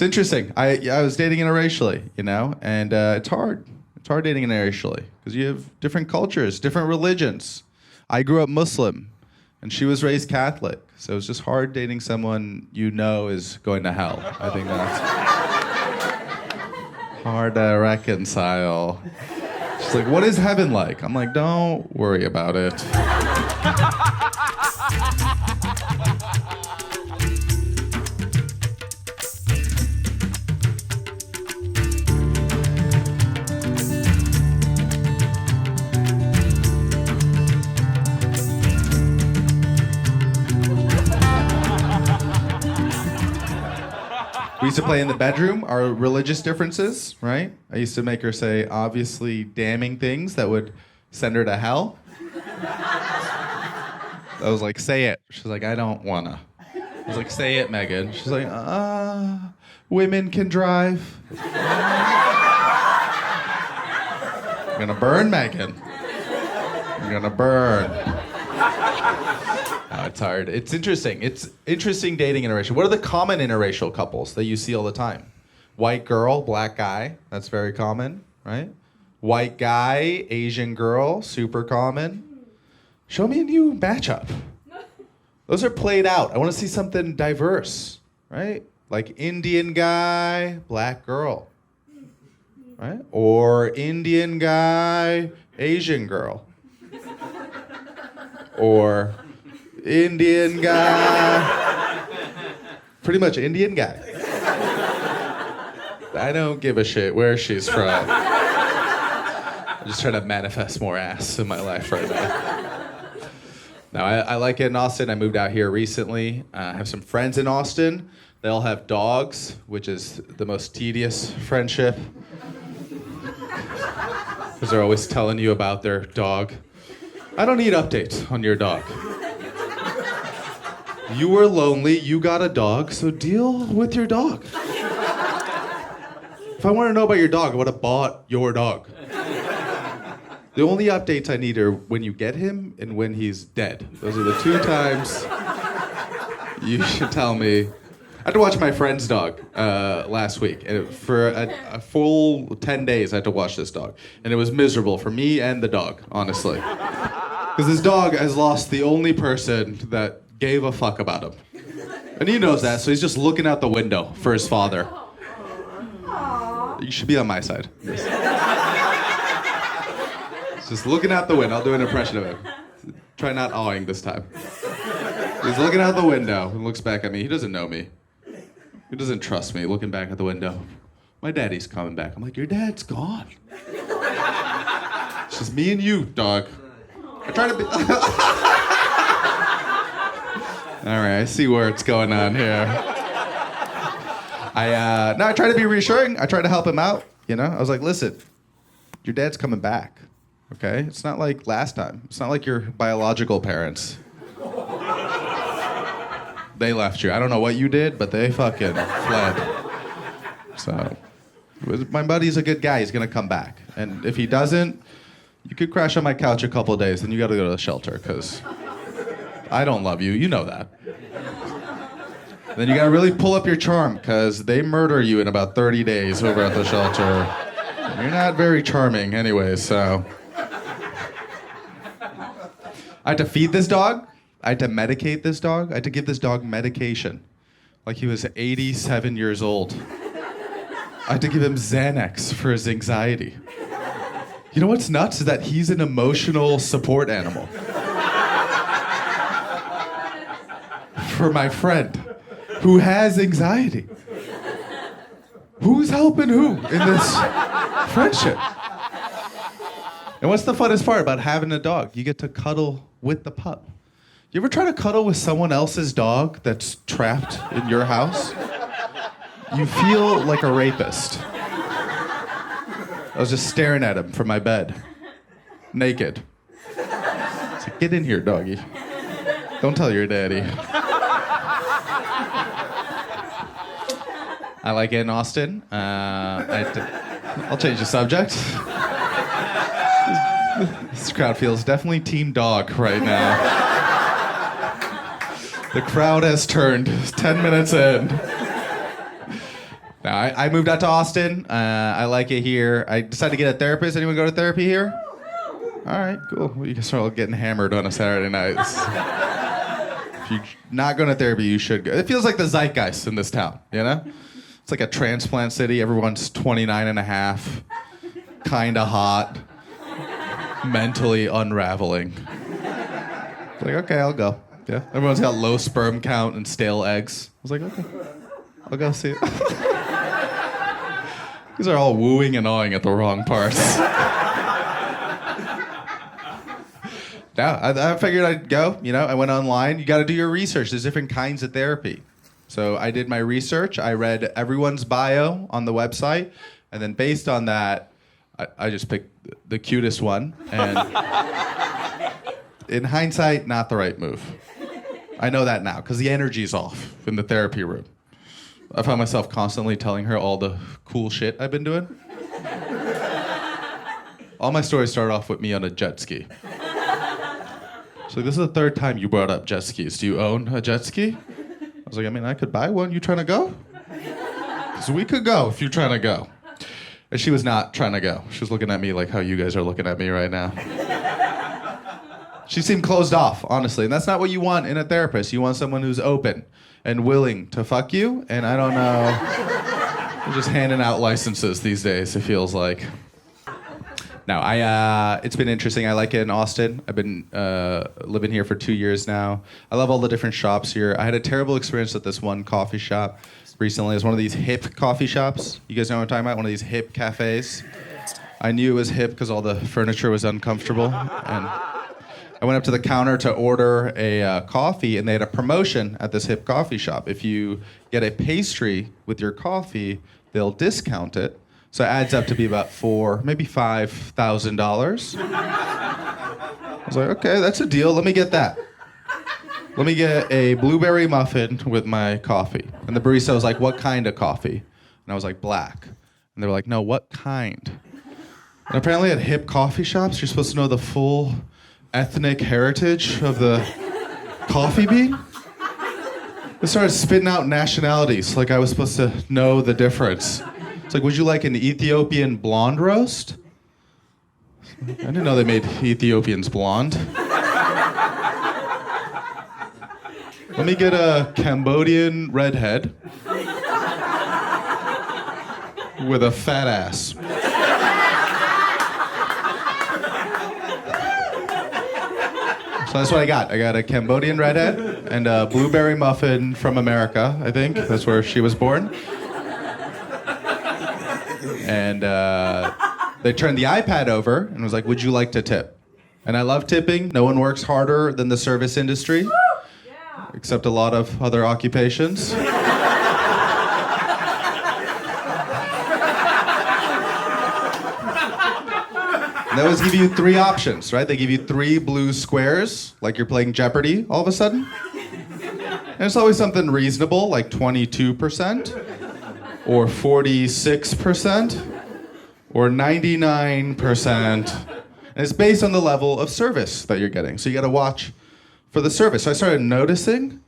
It's interesting. I was dating interracially, and it's hard. It's hard dating interracially because you have different cultures, different religions. I grew up Muslim, and she was raised Catholic, so it's just hard dating someone is going to hell. I think that's hard to reconcile. She's like, "What is heaven like?" I'm like, "Don't worry about it." We used to play in the bedroom, our religious differences, right? I used to make her say obviously damning things that would send her to hell. I was like, "Say it." She's like, "I don't wanna." I was like, "Say it, Megan." She's like, women can drive. You're gonna burn, Megan. You're gonna burn. Oh, it's hard. It's interesting. It's interesting dating interracial. What are the common interracial couples that you see all the time? White girl, black guy. That's very common, right? White guy, Asian girl, super common. Show me a new matchup. Those are played out. I want to see something diverse, right? Like Indian guy, black girl, right? Or Indian guy, Asian girl. Or Indian guy. Pretty much Indian guy. I don't give a shit where she's from. I'm just trying to manifest more ass in my life right now. Now, I like it in Austin. I moved out here recently. I have some friends in Austin. They all have dogs, which is the most tedious friendship. Because they're always telling you about their dog. I don't need updates on your dog. You were lonely, you got a dog, so deal with your dog. If I want to know about your dog, I would have bought your dog. The only updates I need are when you get him and when he's dead. Those are the two times you should tell me. I had to watch my friend's dog last week. And for a full 10 days, I had to watch this dog. And it was miserable for me and the dog, honestly. Because this dog has lost the only person that gave a fuck about him. And he knows that, so he's just looking out the window for his father. You should be on my side. He's just looking out the window. I'll do an impression of him. Try not awing this time. He's looking out the window and looks back at me. He doesn't know me. He doesn't trust me, looking back at the window. My daddy's coming back. I'm like, "Your dad's gone." It's just me and you, dog. I try to be... All right, I see where it's going on here. I try to be reassuring. I try to help him out, I was like, "Listen, your dad's coming back, okay? It's not like last time. It's not like your biological parents. They left you. I don't know what you did, but they fucking fled. So, my buddy's a good guy. He's gonna come back. And if he doesn't, you could crash on my couch a couple of days, then you gotta go to the shelter, because I don't love you. You know that. Then you gotta really pull up your charm, because they murder you in about 30 days over at the shelter. You're not very charming anyway, so. I had to feed this dog. I had to medicate this dog. I had to give this dog medication. Like he was 87 years old. I had to give him Xanax for his anxiety. You know what's nuts is that he's an emotional support animal. For my friend who has anxiety. Who's helping who in this friendship? And what's the funnest part about having a dog? You get to cuddle with the pup. You ever try to cuddle with someone else's dog that's trapped in your house? You feel like a rapist. I was just staring at him from my bed, naked. It's like, "Get in here, doggy. Don't tell your daddy." I like it in Austin. I'll change the subject. This crowd feels definitely team dog right now. The crowd has turned 10 minutes in. Now, I moved out to Austin. I like it here. I decided to get a therapist. Anyone go to therapy here? All right, cool. Well, you guys are all getting hammered on a Saturday night. If you're not going to therapy, you should go. It feels like the zeitgeist in this town, you know? It's like a transplant city. Everyone's 29 and a half, kind of hot, mentally unraveling. It's like, okay, I'll go. Yeah. Everyone's got low sperm count and stale eggs. I was like, okay, I'll go see it. These are all wooing and awing at the wrong parts. Yeah, I figured I'd go. You know, I went online. You got to do your research. There's different kinds of therapy. So I did my research. I read everyone's bio on the website. And then based on that, I just picked the cutest one. And in hindsight, not the right move. I know that now because the energy's off in the therapy room. I found myself constantly telling her all the cool shit I've been doing. All my stories start off with me on a jet ski. So this is the third time you brought up jet skis. Do you own a jet ski? I was like, I mean, I could buy one. You trying to go? Because we could go if you're trying to go. And she was not trying to go. She was looking at me like how you guys are looking at me right now. She seemed closed off, honestly. And that's not what you want in a therapist. You want someone who's open and willing to fuck you. And I don't know. We're just handing out licenses these days, it feels like. No, it's been interesting. I like it in Austin. I've been living here for 2 years now. I love all the different shops here. I had a terrible experience at this one coffee shop recently. It was one of these hip coffee shops. You guys know what I'm talking about? One of these hip cafes. I knew it was hip because all the furniture was uncomfortable. And I went up to the counter to order a coffee, and they had a promotion at this hip coffee shop. If you get a pastry with your coffee, they'll discount it. So it adds up to be about $4,000, maybe $5,000. I was like, okay, that's a deal. Let me get that. Let me get a blueberry muffin with my coffee. And the barista was like, what kind of coffee? And I was like, black. And they were like, no, what kind? And apparently at hip coffee shops, you're supposed to know the full ethnic heritage of the coffee bean. They started spitting out nationalities like I was supposed to know the difference. It's like, would you like an Ethiopian blonde roast? I didn't know they made Ethiopians blonde. Let me get a Cambodian redhead with a fat ass. So that's what I got. I got a Cambodian redhead and a blueberry muffin from America, I think. That's where she was born. And they turned the iPad over and was like, would you like to tip? And I love tipping. No one works harder than the service industry, except a lot of other occupations. And they always give you 3 options, right? They give you 3 blue squares, like you're playing Jeopardy all of a sudden. And it's always something reasonable, like 22%. Or 46%, or 99%. And it's based on the level of service that you're getting. So you gotta watch for the service. So I started noticing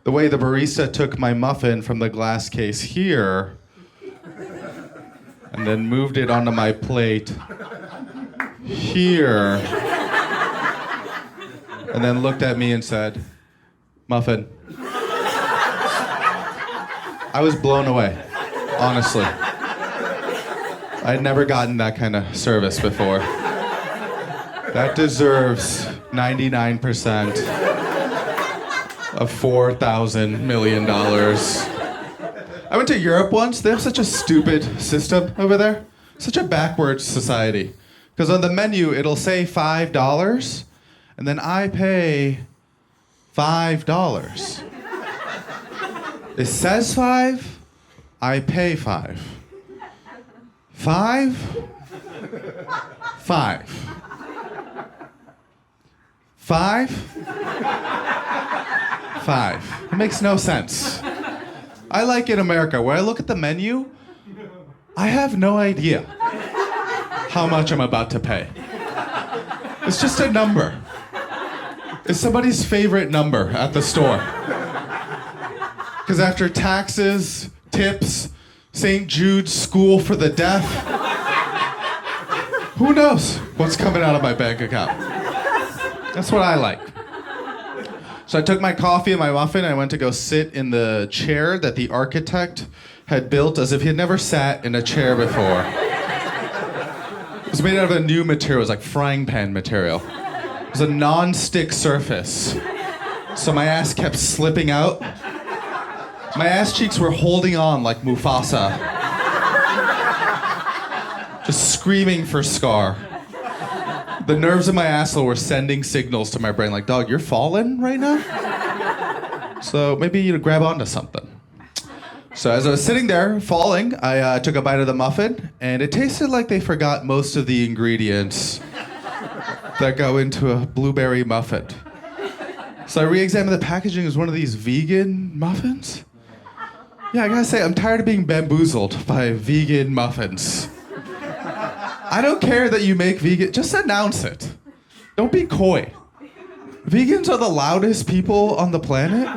the way the barista took my muffin from the glass case here and then moved it onto my plate here. And then looked at me and said, muffin. I was blown away. Honestly. I'd never gotten that kind of service before. That deserves 99% of $4,000 million. I went to Europe once. They have such a stupid system over there. Such a backwards society. Because on the menu, it'll say $5, and then I pay $5. It says 5. I pay 5. 5? 5. 5? 5. It makes no sense. I like in America, where I look at the menu, I have no idea how much I'm about to pay. It's just a number. It's somebody's favorite number at the store. Because after taxes, tips, St. Jude's School for the Deaf. Who knows what's coming out of my bank account? That's what I like. So I took my coffee and my muffin and I went to go sit in the chair that the architect had built as if he had never sat in a chair before. It was made out of a new material. It was like frying pan material. It was a non-stick surface. So my ass kept slipping out. My ass cheeks were holding on like Mufasa. Just screaming for Scar. The nerves in my asshole were sending signals to my brain like, dog, you're falling right now? So maybe you grab onto something. So as I was sitting there falling, I took a bite of the muffin, and it tasted like they forgot most of the ingredients that go into a blueberry muffin. So I re-examined the packaging. It was one of these vegan muffins. Yeah, I gotta say, I'm tired of being bamboozled by vegan muffins. I don't care that you make vegan, just announce it. Don't be coy. Vegans are the loudest people on the planet.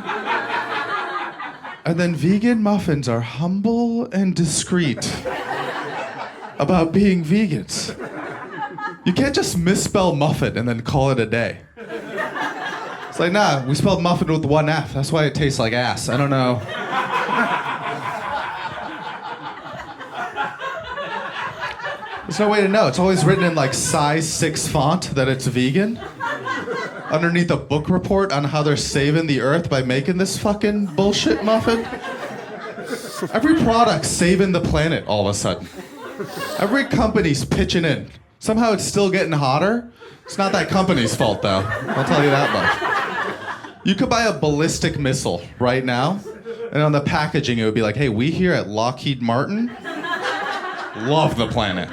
And then vegan muffins are humble and discreet about being vegans. You can't just misspell muffin and then call it a day. It's like, nah, we spelled muffin with one F. That's why it tastes like ass. I don't know. There's no way to know. It's always written in like size 6 font that it's vegan. Underneath a book report on how they're saving the earth by making this fucking bullshit muffin. Every product's saving the planet all of a sudden. Every company's pitching in. Somehow it's still getting hotter. It's not that company's fault though. I'll tell you that much. You could buy a ballistic missile right now, and on the packaging it would be like, hey, we here at Lockheed Martin love the planet.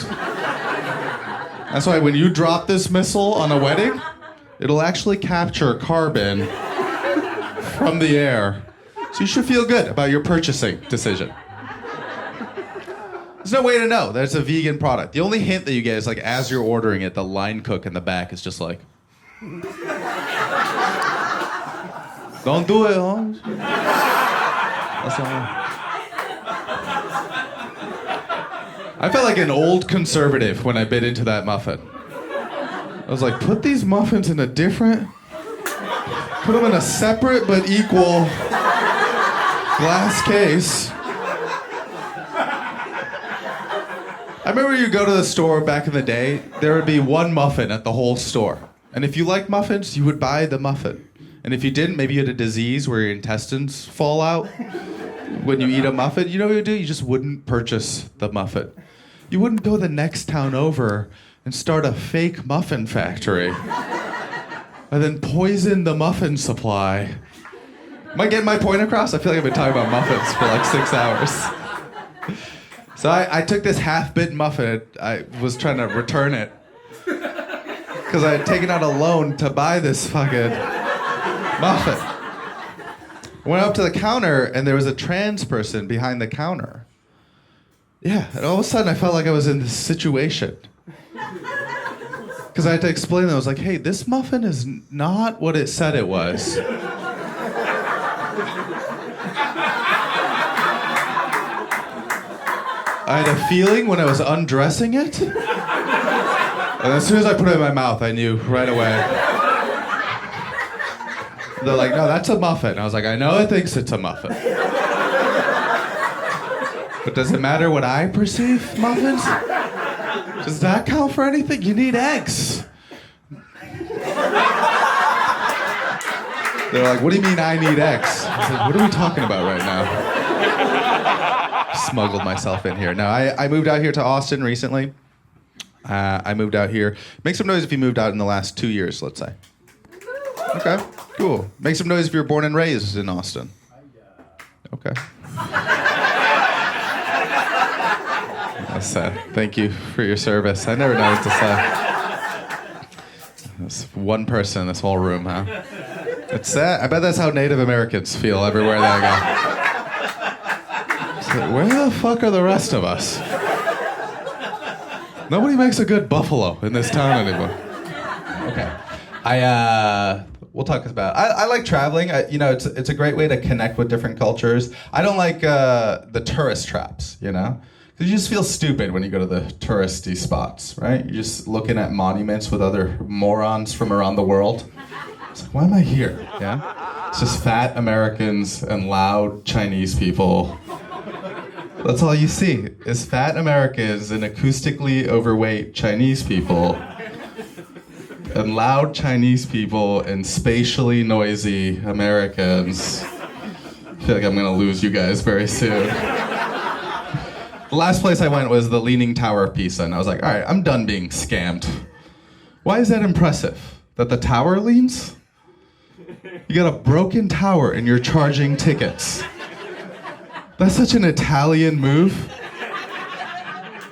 That's why when you drop this missile on a wedding, it'll actually capture carbon from the air. So you should feel good about your purchasing decision. There's no way to know that it's a vegan product. The only hint that you get is like as you're ordering it, the line cook in the back is just like, don't do it, huh? That's all. I felt like an old conservative when I bit into that muffin. I was like, put these muffins in a different, put them in a separate but equal glass case. I remember you go to the store back in the day, there would be one muffin at the whole store. And if you liked muffins, you would buy the muffin. And if you didn't, maybe you had a disease where your intestines fall out when you eat a muffin. You know what you do? You just wouldn't purchase the muffin. You wouldn't go the next town over and start a fake muffin factory and then poison the muffin supply. Am I getting my point across? I feel like I've been talking about muffins for like 6 hours. So I took this half-bitten muffin. I was trying to return it because I had taken out a loan to buy this fucking muffin. I went up to the counter and there was a trans person behind the counter. Yeah, and all of a sudden I felt like I was in this situation. Because I had to explain that. I was like, hey, this muffin is not what it said it was. I had a feeling when I was undressing it. And as soon as I put it in my mouth, I knew right away. They're like, no, that's a muffin. I was like, I know it thinks it's a muffin. But does it matter what I perceive muffins? Does that count for anything? You need eggs. They're like, what do you mean I need eggs? I was like, what are we talking about right now? Smuggled myself in here. No, I moved out here to Austin recently. I moved out here. Make some noise if you moved out in the last 2 years, let's say. Okay, cool. Make some noise if you were born and raised in Austin. Okay. That's sad. Thank you for your service. I never know what to say. There's one person in this whole room, huh? It's sad. I bet that's how Native Americans feel everywhere they go. It's like, where the fuck are the rest of us? Nobody makes a good buffalo in this town anymore. Okay. we'll talk about it. I like traveling. It's a great way to connect with different cultures. I don't like the tourist traps, Because you just feel stupid when you go to the touristy spots, right? You're just looking at monuments with other morons from around the world. It's like, why am I here? Yeah? It's just fat Americans and loud Chinese people. That's all you see, is fat Americans and acoustically overweight Chinese people. And loud Chinese people and spatially noisy Americans. I feel like I'm gonna lose you guys very soon. The last place I went was the Leaning Tower of Pisa, and I was like, all right, I'm done being scammed. Why is that impressive? That the tower leans? You got a broken tower and you're charging tickets. That's such an Italian move.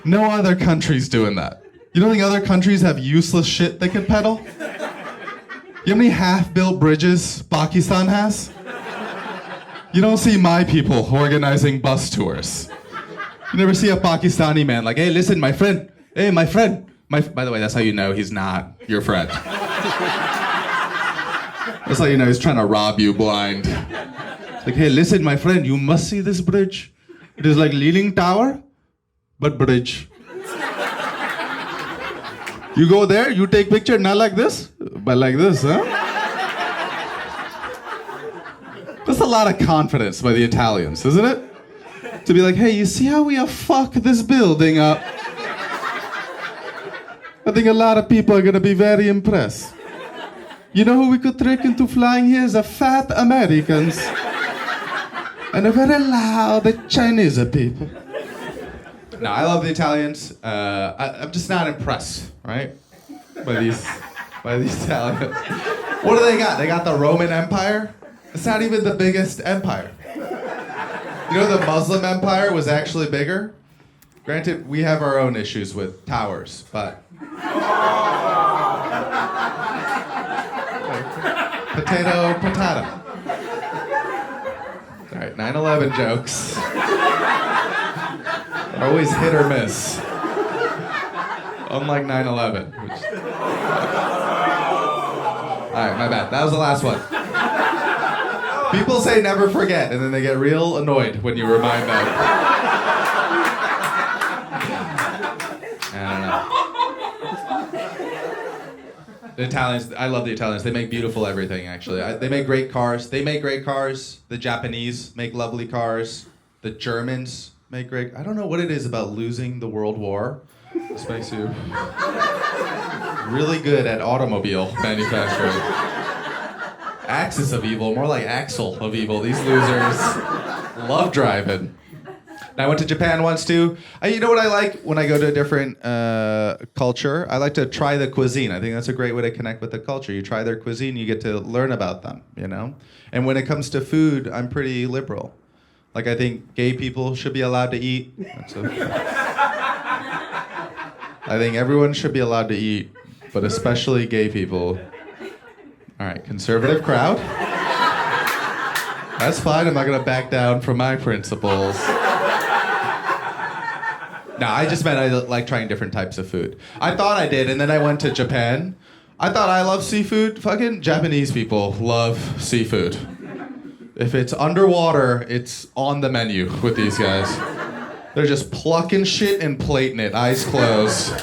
No other country's doing that. You don't think other countries have useless shit they could peddle? You know how many half-built bridges Pakistan has? You don't see my people organizing bus tours. You never see a Pakistani man like, hey, listen, my friend. Hey, my friend. By the way, that's how you know he's not your friend. That's how you know he's trying to rob you blind. It's like, hey, listen, my friend, you must see this bridge. It is like Leaning Tower, but bridge. You go there, you take picture, not like this, but like this, huh? That's a lot of confidence by the Italians, isn't it? To be like, hey, you see how we have fucked this building up? I think a lot of people are gonna be very impressed. You know who we could trick into flying here? The fat Americans. And the very loud Chinese people. No, I love the Italians. I'm just not impressed, right? By these Italians. What do they got? They got the Roman Empire? It's not even the biggest empire. You know the Muslim Empire was actually bigger? Granted, we have our own issues with towers, but... Potato, potato. All right, 9/11 jokes. Always hit or miss. Unlike 9/11. Alright, my bad. That was the last one. People say never forget, and then they get real annoyed when you remind them. I don't know. The Italians, I love the Italians. They make beautiful everything, actually. They make great cars. They make great cars. The Japanese make lovely cars. The Germans make great... I don't know what it is about losing the World War. This makes you really good at automobile manufacturing. Axis of evil, more like Axel of evil. These losers love driving. And I went to Japan once too. You know what I like when I go to a different culture? I like to try the cuisine. I think that's a great way to connect with the culture. You try their cuisine, you get to learn about them, And when it comes to food, I'm pretty liberal. Like, I think gay people should be allowed to eat. I think everyone should be allowed to eat, but especially gay people. All right, conservative crowd. That's fine. I'm not going to back down from my principles. No, I just meant I like trying different types of food. I thought I did, and then I went to Japan. I thought I love seafood. Fucking Japanese people love seafood. If it's underwater, it's on the menu with these guys. They're just plucking shit and plating it, eyes closed.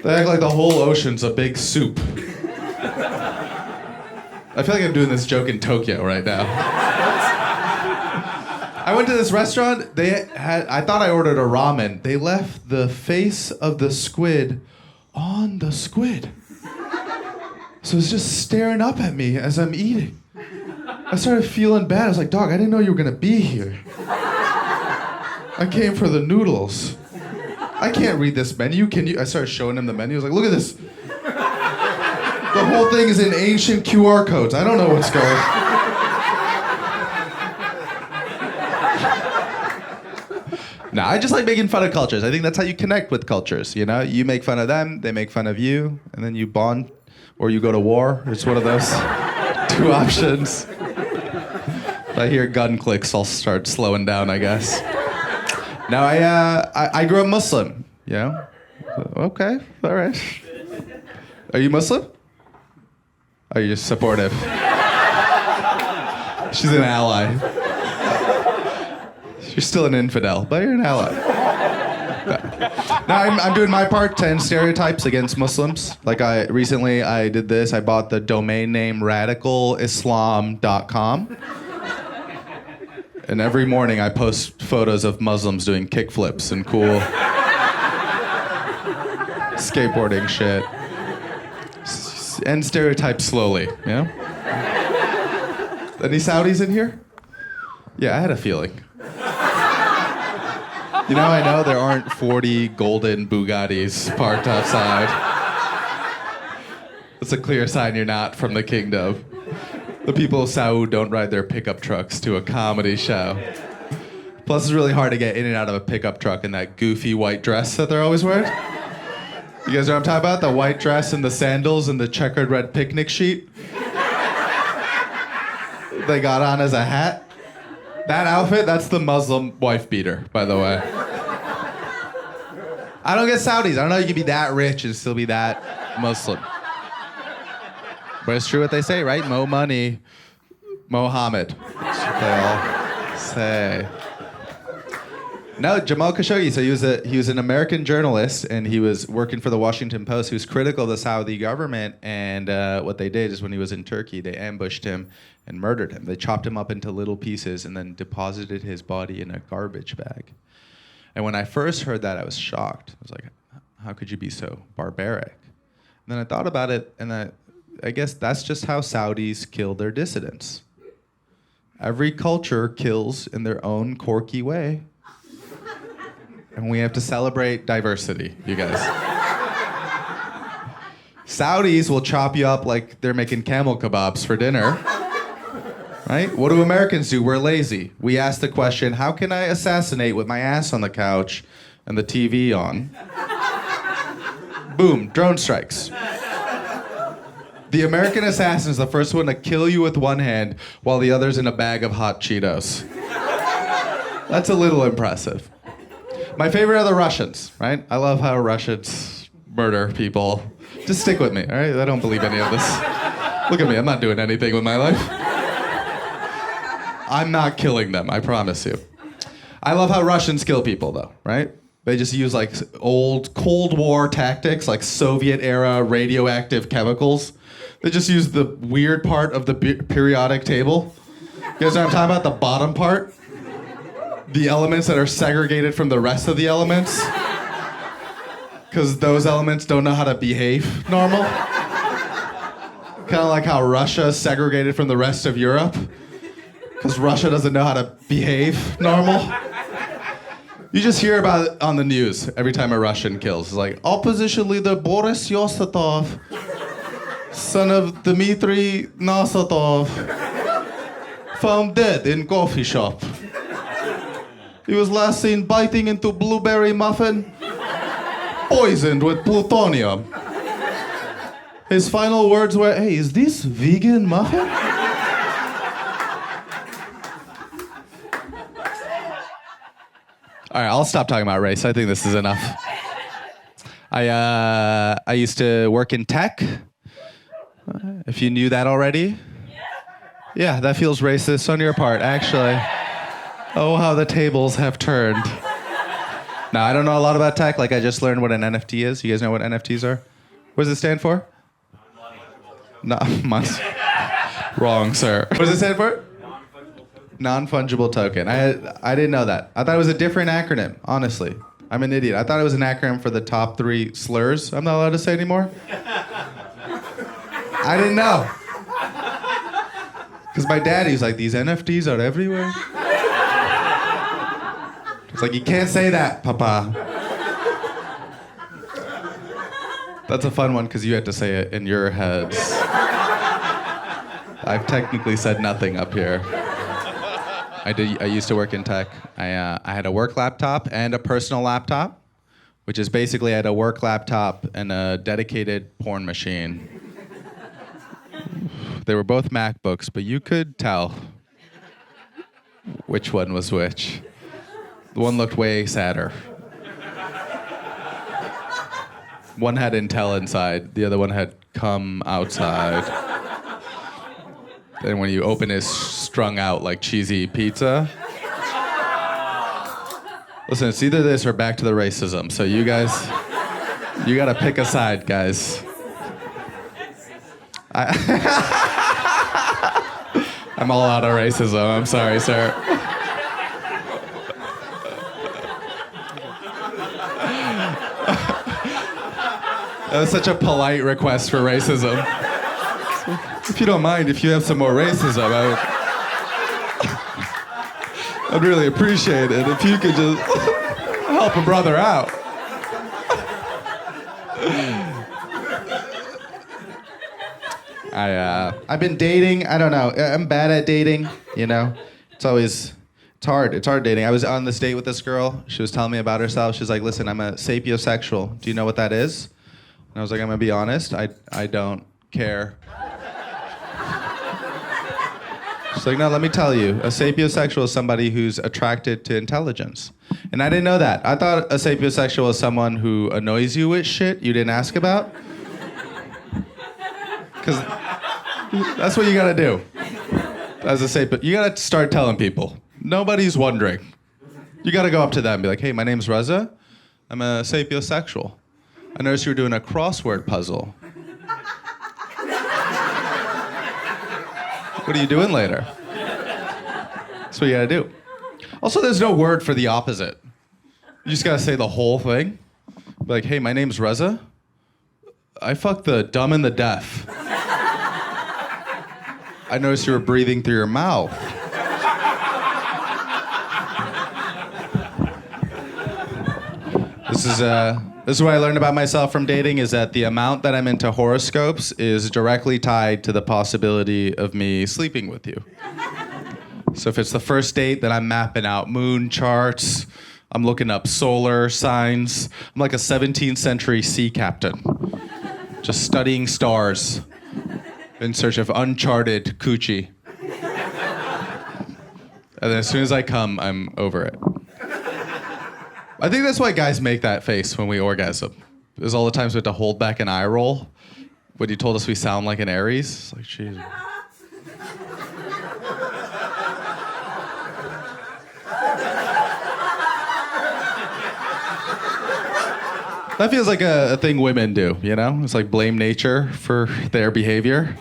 They act like the whole ocean's a big soup. I feel like I'm doing this joke in Tokyo right now. I went to this restaurant, I thought I ordered a ramen. They left the face of the squid on the squid. So it's just staring up at me as I'm eating. I started feeling bad. I was like, dog, I didn't know you were gonna be here. I came for the noodles. I can't read this menu. Can you? I started showing him the menu. I was like, look at this. The whole thing is in ancient QR codes. I don't know what's going on. No, I just like making fun of cultures. I think that's how you connect with cultures, You make fun of them, they make fun of you, and then you bond, or you go to war. It's one of those two options. If I hear gun clicks, I'll start slowing down, I guess. Now, I grew up Muslim, Okay, all right. Are you Muslim? Oh, you're just supportive. She's an ally. You're still an infidel, but you're an ally. No, I'm doing my part to end stereotypes against Muslims. Like recently I did this. I bought the domain name radicalislam.com. And every morning I post photos of Muslims doing kickflips and cool skateboarding shit. End stereotypes slowly, you know? Any Saudis in here? Yeah, I had a feeling. You know, I know there aren't 40 golden Bugattis parked outside. It's a clear sign you're not from the kingdom. The people of Saud don't ride their pickup trucks to a comedy show. Plus, it's really hard to get in and out of a pickup truck in that goofy white dress that they're always wearing. You guys know what I'm talking about? The white dress and the sandals and the checkered red picnic sheet they got on as a hat. That outfit, that's the Muslim wife beater, by the way. I don't get Saudis. I don't know you can be that rich and still be that Muslim. But it's true what they say, right? Mo money, Mohammed. That's what they all say. No, Jamal Kashogi, so he was an American journalist, and he was working for the Washington Post. He was critical of the Saudi government, and what they did is when he was in Turkey, they ambushed him and murdered him. They chopped him up into little pieces and then deposited his body in a garbage bag. And when I first heard that, I was shocked. I was like, how could you be so barbaric? And then I thought about it, and I guess that's just how Saudis kill their dissidents. Every culture kills in their own quirky way. And we have to celebrate diversity, you guys. Saudis will chop you up like they're making camel kebabs for dinner. Right? What do Americans do? We're lazy. We ask the question, how can I assassinate with my ass on the couch and the TV on? Boom, drone strikes. The American assassin is the first one to kill you with one hand while the other's in a bag of hot Cheetos. That's a little impressive. My favorite are the Russians, right? I love how Russians murder people. Just stick with me, all right? I don't believe any of this. Look at me, I'm not doing anything with my life. I'm not killing them, I promise you. I love how Russians kill people, though, right? They just use like old Cold War tactics, like Soviet-era radioactive chemicals. They just use the weird part of the periodic table. You guys know what I'm talking about? The bottom part? The elements that are segregated from the rest of the elements. Because those elements don't know how to behave normal. Kind of like how Russia is segregated from the rest of Europe. Because Russia doesn't know how to behave normal. You just hear about it on the news every time a Russian kills. It's like, opposition leader Boris Yosatov, son of Dmitry Nosatov, found dead in coffee shop. He was last seen biting into blueberry muffin, poisoned with plutonium. His final words were, hey, is this vegan muffin? All right, I'll stop talking about race. I think this is enough. I used to work in tech. If you knew that already. Yeah, that feels racist on your part, actually. Oh, how the tables have turned. Now, I don't know a lot about tech. Like, I just learned what an NFT is. You guys know what NFTs are? What does it stand for? Wrong, sir. What does it stand for? Non-fungible token. I didn't know that. I thought it was a different acronym, honestly. I'm an idiot. I thought it was an acronym for the top 3 slurs I'm not allowed to say anymore. I didn't know. Because my dad, he was like, these NFTs are everywhere. It's like, you can't say that, Papa. That's a fun one because you had to say it in your heads. I've technically said nothing up here. I used to work in tech. I had a work laptop and a personal laptop, which is basically I had a work laptop and a dedicated porn machine. They were both MacBooks, but you could tell which one was which. The one looked way sadder. One had Intel inside, the other one had come outside. Then when you open his strung out like cheesy pizza. Listen, it's either this or back to the racism. So you guys, you gotta pick a side, guys. I'm all out of racism. I'm sorry, sir. That was such a polite request for racism. If you don't mind, if you have some more racism, I'd really appreciate it if you could just help a brother out. I've been dating. I don't know. I'm bad at dating. You know, it's hard. It's hard dating. I was on this date with this girl. She was telling me about herself. She's like, "Listen, I'm a sapiosexual. Do you know what that is?" And I was like, "I'm gonna be honest. I don't care." She's like, "No, let me tell you. A sapiosexual is somebody who's attracted to intelligence." And I didn't know that. I thought a sapiosexual is someone who annoys you with shit you didn't ask about. Because that's what you gotta do. As a sapio, you gotta start telling people. Nobody's wondering. You gotta go up to them and be like, "Hey, my name's Raza. I'm a sapiosexual. I noticed you were doing a crossword puzzle. What are you doing later?" That's what you gotta do. Also, there's no word for the opposite. You just gotta say the whole thing. Be like, "Hey, my name's Raza. I fucked the dumb and the deaf. I noticed you were breathing through your mouth." This is what I learned about myself from dating, is that the amount that I'm into horoscopes is directly tied to the possibility of me sleeping with you. So if it's the first date, then I'm mapping out moon charts. I'm looking up solar signs. I'm like a 17th century sea captain, just studying stars in search of uncharted coochie. And then as soon as I come, I'm over it. I think that's why guys make that face when we orgasm. There's all the times we have to hold back an eye roll when you told us we sound like an Aries. It's like, jeez. That feels like a thing women do, you know? It's like blame nature for their behavior.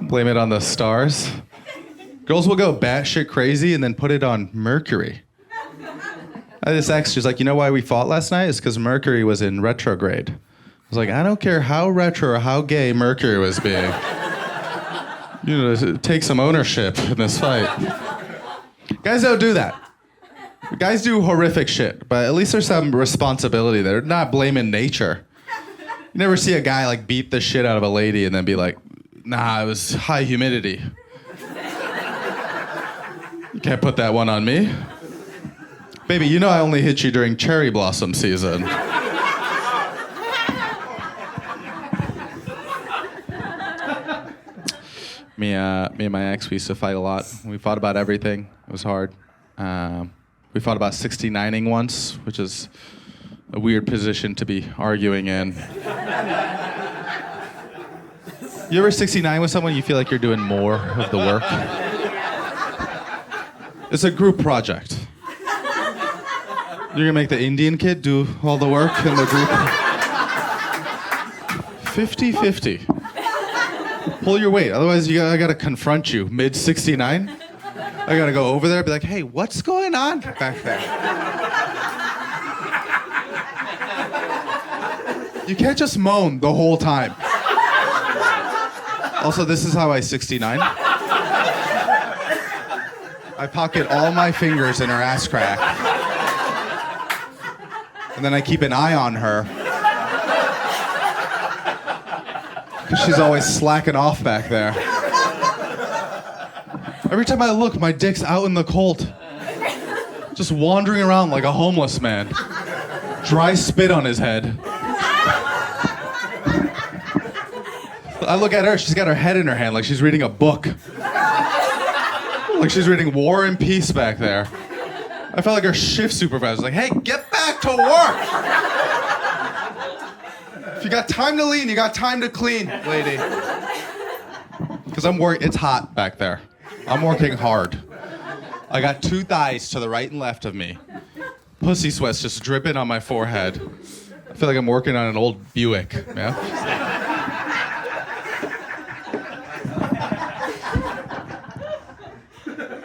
Blame it on the stars. Girls will go batshit crazy and then put it on Mercury. I had this ex, she's like, "You know why we fought last night? It's because Mercury was in retrograde." I was like, I don't care how retro or how gay Mercury was being. You know, take some ownership in this fight. Guys don't do that. Guys do horrific shit, but at least there's some responsibility there. They're not blaming nature. You never see a guy like beat the shit out of a lady and then be like, "Nah, it was high humidity. You can't put that one on me. Baby, you know I only hit you during cherry blossom season." Me and my ex, we used to fight a lot. We fought about everything. It was hard. We fought about 69ing once, which is a weird position to be arguing in. You ever 69 with someone you feel like you're doing more of the work? It's a group project. You're gonna make the Indian kid do all the work in the group? 50-50. Pull your weight, otherwise I gotta confront you mid-69. I gotta go over there and be like, "Hey, what's going on back there?" You can't just moan the whole time. Also, this is how I 69. I pocket all my fingers in her ass crack. And then I keep an eye on her. Because she's always slacking off back there. Every time I look, my dick's out in the cold. Just wandering around like a homeless man. Dry spit on his head. I look at her, she's got her head in her hand like she's reading a book. Like she's reading War and Peace back there. I felt like her shift supervisor was like, "Hey, get back to work! If you got time to lean, you got time to clean, lady." Because Because it's hot back there. I'm working hard. I got 2 thighs to the right and left of me. Pussy sweat's just dripping on my forehead. I feel like I'm working on an old Buick, yeah?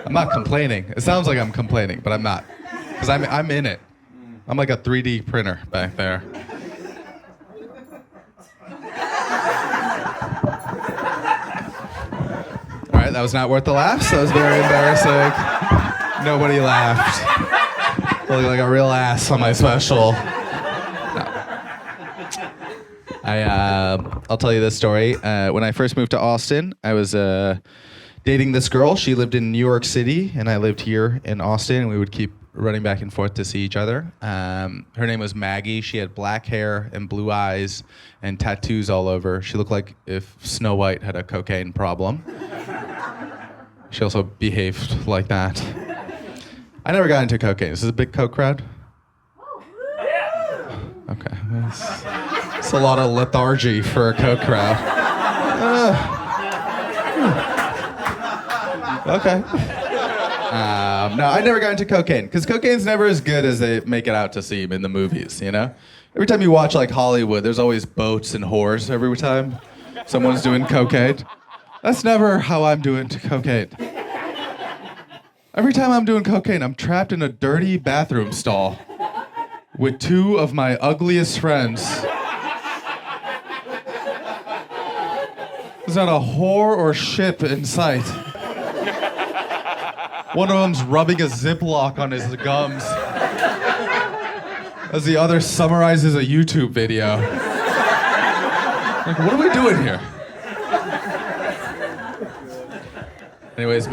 I'm not complaining. It sounds like I'm complaining, but I'm not. Because I'm in it. I'm like a 3D printer back there. All right, that was not worth the laughs. That was very embarrassing. Nobody laughed. I look like a real ass on my special. No. I'll tell you this story. When I first moved to Austin, I was dating this girl. She lived in New York City, and I lived here in Austin, and we would keep running back and forth to see each other. Her name was Maggie. She had black hair and blue eyes and tattoos all over. She looked like if Snow White had a cocaine problem. She also behaved like that. I never got into cocaine. Is this a big coke crowd? Okay. It's a lot of lethargy for a coke crowd. Okay. No, I never got into cocaine because cocaine's never as good as they make it out to seem in the movies, you know? Every time you watch like Hollywood, there's always boats and whores every time someone's doing cocaine. That's never how I'm doing cocaine. Every time I'm doing cocaine, I'm trapped in a dirty bathroom stall with 2 of my ugliest friends. There's not a whore or ship in sight. One of them's rubbing a Ziploc on his gums as the other summarizes a YouTube video. Like, what are we doing here? Anyways,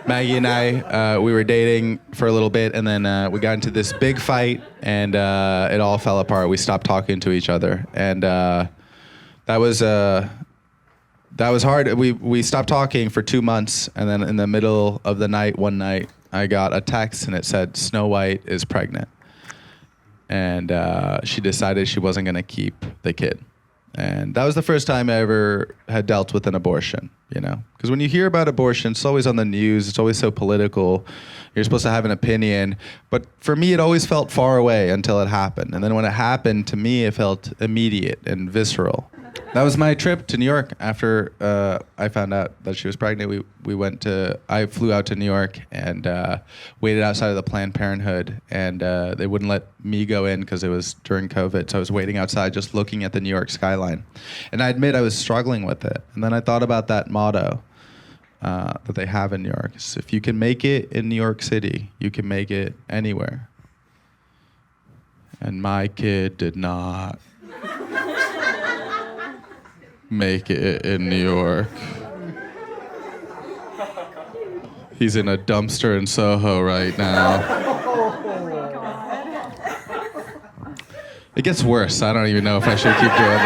Maggie and I, we were dating for a little bit, and then we got into this big fight, and it all fell apart. We stopped talking to each other, and that was hard. We stopped talking for 2 months, and then in the middle of the night, one night, I got a text, and it said, Snow White is pregnant. And she decided she wasn't going to keep the kid. And that was the first time I ever had dealt with an abortion, you know? Because when you hear about abortion, it's always on the news, it's always so political. You're supposed to have an opinion. But for me, it always felt far away until it happened. And then when it happened, to me, it felt immediate and visceral. That was my trip to New York. After I found out that she was pregnant, I flew out to New York and waited outside of the Planned Parenthood, and they wouldn't let me go in because it was during COVID, so I was waiting outside just looking at the New York skyline. And I admit I was struggling with it. And then I thought about that motto that they have in New York. It's, if you can make it in New York City, you can make it anywhere. And my kid did not make it in New York. He's in a dumpster in Soho right now. It gets worse. I don't even know if I should keep doing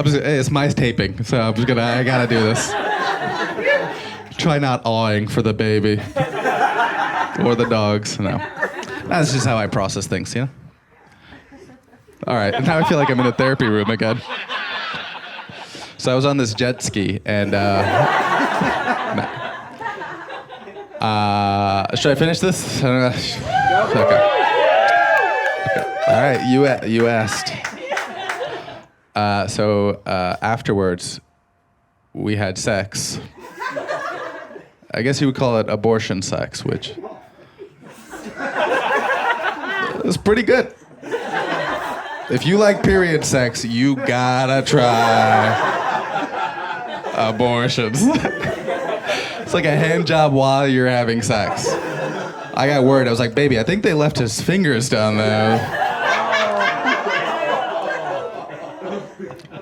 this. It's my taping, so I gotta do this. Try not awing for the baby. Or the dogs, no. That's just how I process things, you know? All right, now I feel like I'm in a therapy room again. So I was on this jet ski, and should I finish this? Okay. All right, you asked. So afterwards, we had sex. I guess you would call it abortion sex, which was pretty good. If you like period sex, you gotta try abortions. It's like a hand job while you're having sex. I got worried. I was like, baby, I think they left his fingers down there.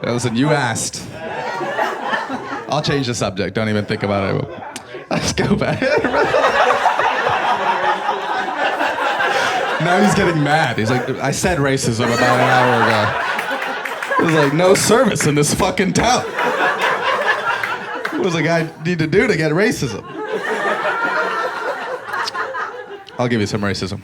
Now, listen, you asked. I'll change the subject. Don't even think about it. Let's go back. Now he's getting mad. He's like, I said racism about an hour ago. There's like no service in this fucking town. What does a guy need to do to get racism? I'll give you some racism.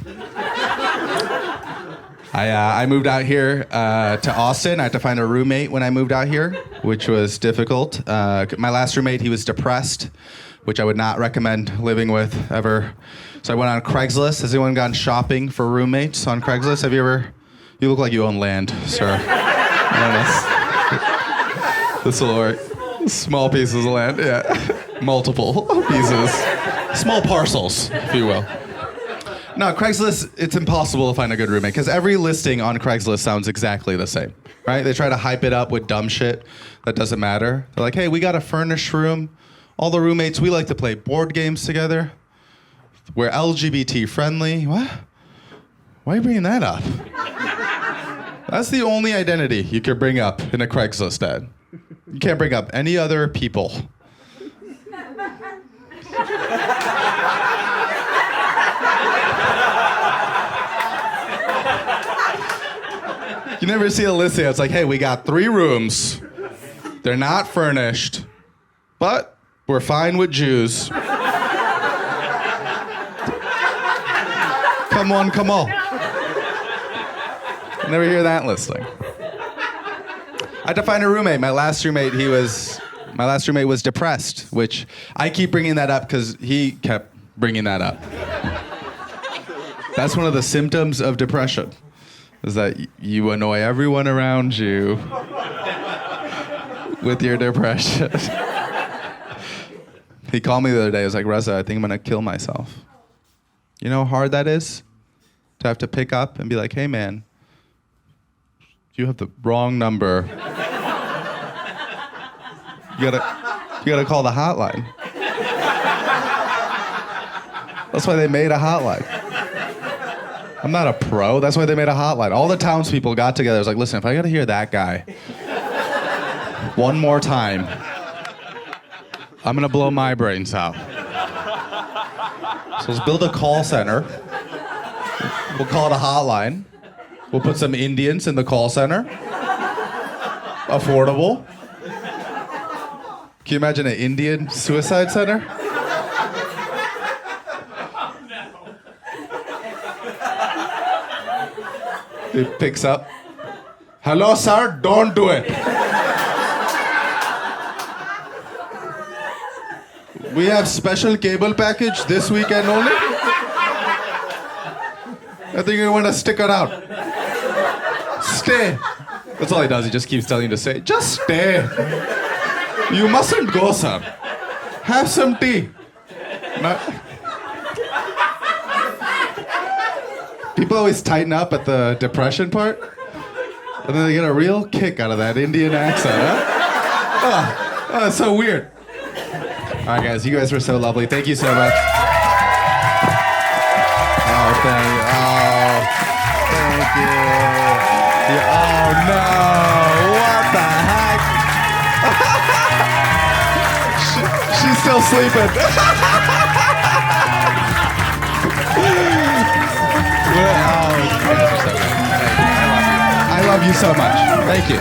I moved out here to Austin. I had to find a roommate when I moved out here, which was difficult. My last roommate, he was depressed, which I would not recommend living with ever. So I went on Craigslist. Has anyone gone shopping for roommates on Craigslist? Have you ever? You look like you own land, sir. This will work. Small pieces of land, yeah. Multiple pieces. Small parcels, if you will. No, Craigslist, it's impossible to find a good roommate because every listing on Craigslist sounds exactly the same, right? They try to hype it up with dumb shit that doesn't matter. They're like, hey, we got a furnished room. All the roommates, we like to play board games together. We're LGBT friendly. What? Why are you bringing that up? That's the only identity you could bring up in a Craigslist ad. You can't bring up any other people. You never see a listing that's like, hey, we got 3 rooms. They're not furnished, but we're fine with Jews. Come on, come on. Never hear that listing. I had to find a roommate. My last roommate was depressed, which I keep bringing that up because he kept bringing that up. That's one of the symptoms of depression, is that you annoy everyone around you with your depression. He called me the other day. He was like, Raza, I think I'm gonna kill myself. You know how hard that is? To have to pick up and be like, hey man, you have the wrong number. You gotta call the hotline. That's why they made a hotline. I'm not a pro. That's why they made a hotline. All the townspeople got together. I was like, listen, if I gotta hear that guy one more time, I'm gonna blow my brains out. So let's build a call center. We'll call it a hotline. We'll put some Indians in the call center. Affordable. Can you imagine an Indian suicide center? It picks up. Hello, sir, don't do it. We have special cable package this weekend only. I think you want to stick around. Stay. That's all he does. He just keeps telling you to stay. Just stay. You mustn't go, sir. Have some tea. People always tighten up at the depression part, and then they get a real kick out of that Indian accent, huh? Oh, it's so weird. All right, guys, you guys were so lovely. Thank you so much. Oh, thank you. Oh, no. What the heck? She's still sleeping. I love you so much. Thank you.